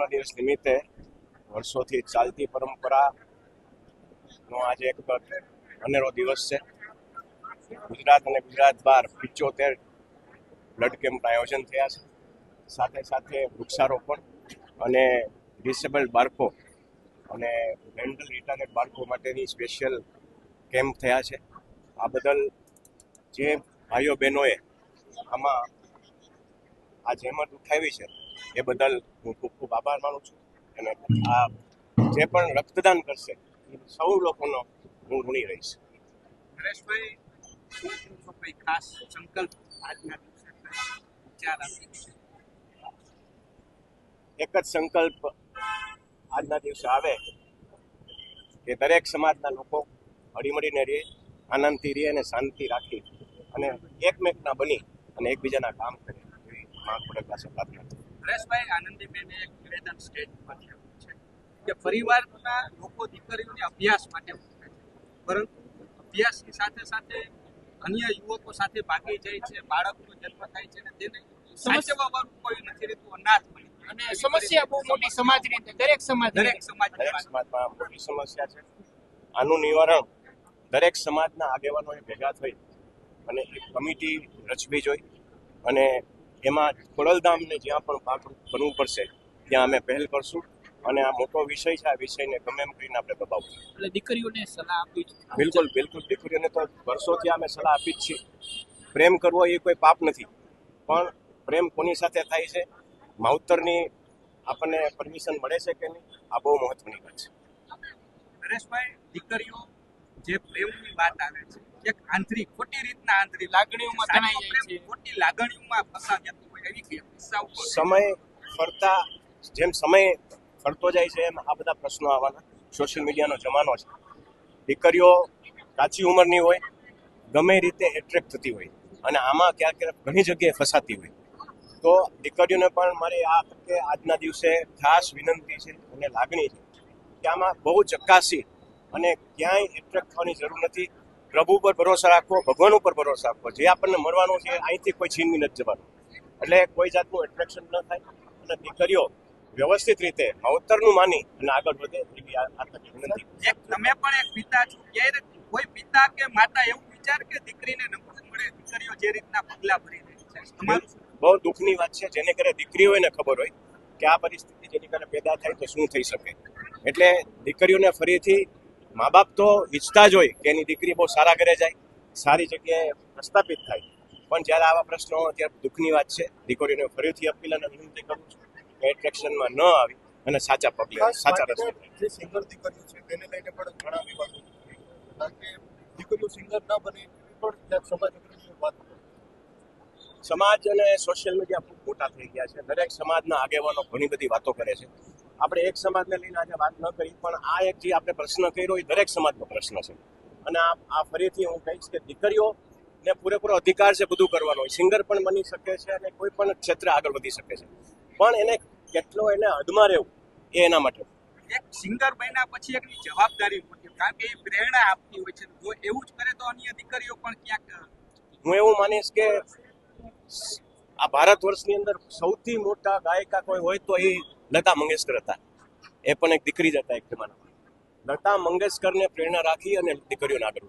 દીકરીઓના દિવસ નિમિત્તે વર્ષોથી ચાલતી પરંપરાનો આજે એક અનેરો દિવસ છે. ગુજરાત અને ગુજરાત બહાર 75 બ્લડ કેમ્પનું આયોજન થયા છે. સાથે સાથે વૃક્ષારોપણ અને ડિસેબલ્ડ બાળકો અને મેન્ટલ રિટાર્ડેડ બાળકો માટેની સ્પેશિયલ કેમ્પ થયા છે. આ બદલ જે ભાઈઓ બહેનોએ આમાં આ જહેમત ઉઠાવી છે એ બદલ હું ખૂબ ખૂબ આભાર માનું છું. અને આ જે પણ રક્તદાન કરશે એ સૌ લોકોનો હું ઋણી રહીશ. નરેશભાઈ, કોઈ ખાસ સંકલ્પ આજના દિવસે વિચાર આપી? એક જ સંકલ્પ આજના દિવસે આવે કે દરેક સમાજના લોકો હળીમળીને રહે, આનંદથી રહે અને શાંતિ રાખી અને એકમેકના બની અને એકબીજાના કામ કરે એવી મહાપુરુષ પાસે પ્રાર્થના કરું. નરેશભાઈ, આનંદીબેને એક નિવેદન સ્ટેજ પર કર્યું છે કે પરિવારના લોકો દીકરીઓને અભ્યાસ માટે મૂકે છે, પરંતુ અભ્યાસની સાથે સાથે અન્ય યુવકો સાથે ભાગી જાય છે, બાળકનો જન્મ થાય છે અને તેને સાચવવાનું કોઈ નથી રહેતું, અનાથ બની જાય. અને સમસ્યા બહુ મોટી સમાજની દરેક સમાજમાં મોટી સમસ્યા છે. આનું નિવારણ દરેક સમાજના આગેવાનોએ ભેગા થઈ અને એક કમિટી રચવી જોઈએ અને એમાં ખોડલધામને જ્યાં પણ ભાગ બનવું પડશે ત્યાં અમે પહેલ કરશું અને આ મોટો વિષય છે. આ વિષયને ગમે એમ કરીને આપણે દબાવશું. એટલે દીકરીઓને સલાહ આપી છે. બિલકુલ દીકરીઓને તો વર્ષોથી અમે સલાહ આપી જ છીએ. પ્રેમ કરવો એ કોઈ પાપ નથી, પણ પ્રેમ કોની સાથે થાય છે, માવતરની આપણને પરમિશન મળે છે કે નહીં, આ બહુ મહત્વની વાત છે. નરેશભાઈ, દીકરીઓ જે પ્રેમની વાત આવે છે, એક આંતરિક ખોટી રીતના આંતરિક લાગણીઓમાં તણાઈ જાય છે, ખોટી લાગણીઓમાં ફસાઈ જતું હોય એવી કિસ્સાઓ જેમ સમય ફરતો જાય છે એમ આ બધા પ્રશ્નો આવવાના. સોશિયલ મીડિયાનો જમાનો છે. દીકરીઓ કાચી ઉંમરની હોય, ગમે રીતે એટ્રેક્ટ થતી હોય અને આમાં ક્યાંક ઘણી જગ્યાએ ફસાતી હોય, તો દીકરીઓને પણ મારી આ તકે આજના દિવસે ખાસ વિનંતી છે અને લાગણી છે કે આમાં બહુ ચકાસી અને ક્યાંય એટ્રેક્ટ થવાની જરૂર નથી. પ્રભુ પર ભરોસો રાખવો, ભગવાન ઉપર ભરોસો રાખવો. જે આપણને મળવાનું છે અહીંથી કોઈ છીનવી નથી જવાનું, એટલે કોઈ જાતનું એટ્રેક્શન ન થાય અને દીકરીઓ વ્યવસ્થિત રીતે માવતરનું માની અને આગળ વધે એવી આ તકે વિનંતી. તમે પણ એક પિતા છો, ક્યારે કોઈ પિતા કે માતા એવું વિચાર કે દીકરીને નોકરી મળે, દીકરીઓ જે રીતના પગલા ભરી રહી છે, તમારું બહુ દુઃખની વાત છે. જેને કરે દીકરીઓને ખબર હોય કે આ પરિસ્થિતિ જેની કરે પેદા થાય તો શું થઈ શકે. એટલે દીકરીઓને ફરીથી મા બાપ તો ઈચ્છતા જ હોય કે એની દીકરી બહુ સારા ઘરે જાય, સારી જગ્યાએ પ્રસ્થાપિત થાય, પણ જ્યારે આવા પ્રશ્નો ત્યારે દુઃખની વાત છે. દીકરીઓને ફરીથી અપીલ અને વિનંતી કરું છું કે એટ્રેક્શનમાં ન આવી અને સાચા પગલે સાચા રસ્તે. જે સિંગર દીકરીઓ છે તેને લઈને પણ ઘણા વિવાદો છે, કારણ કે દીકરીઓ સિંગર ના બને એવી પણ સમાજ વાત. સમાજ અને સોશિયલ મીડિયા ખૂબ મોટા થઈ ગયા છે. દરેક સમાજના આગેવાનો ઘણી બધી વાતો કરે છે. આપણે એક સમાજને લઈને આજે વાત ન કરી, પણ આ એક જે આપણે પ્રશ્ન કર્યો એ દરેક સમાજનો પ્રશ્ન છે. અને આ ફરીથી હું કહીશ કે દીકરીઓને પૂરેપૂરો અધિકાર છે બધું કરવાનો. સિંગર પણ બની શકે છે અને કોઈ પણ ક્ષેત્રે આગળ વધી શકે છે, પણ એને કેટલો એને હદમાં રહેવું એ એના માટે. એક સિંગર બન્યા પછી એકની જવાબદારી મોટી, કારણ કે એ પ્રેરણા આપતી હોય છે. જો એવું જ કરે તો અન્ય દીકરીઓ પણ ક્યાંક. હું એવું માનીશ કે આ ભારત વર્ષની અંદર સૌથી મોટા ગાયિકા કોઈ હોય તો એ લતા મંગેશકર હતા. એ પણ એક દીકરી જ હતા એક જમાનામાં. લતા મંગેશકરને પ્રેરણા રાખી અને દીકરીઓને આગળ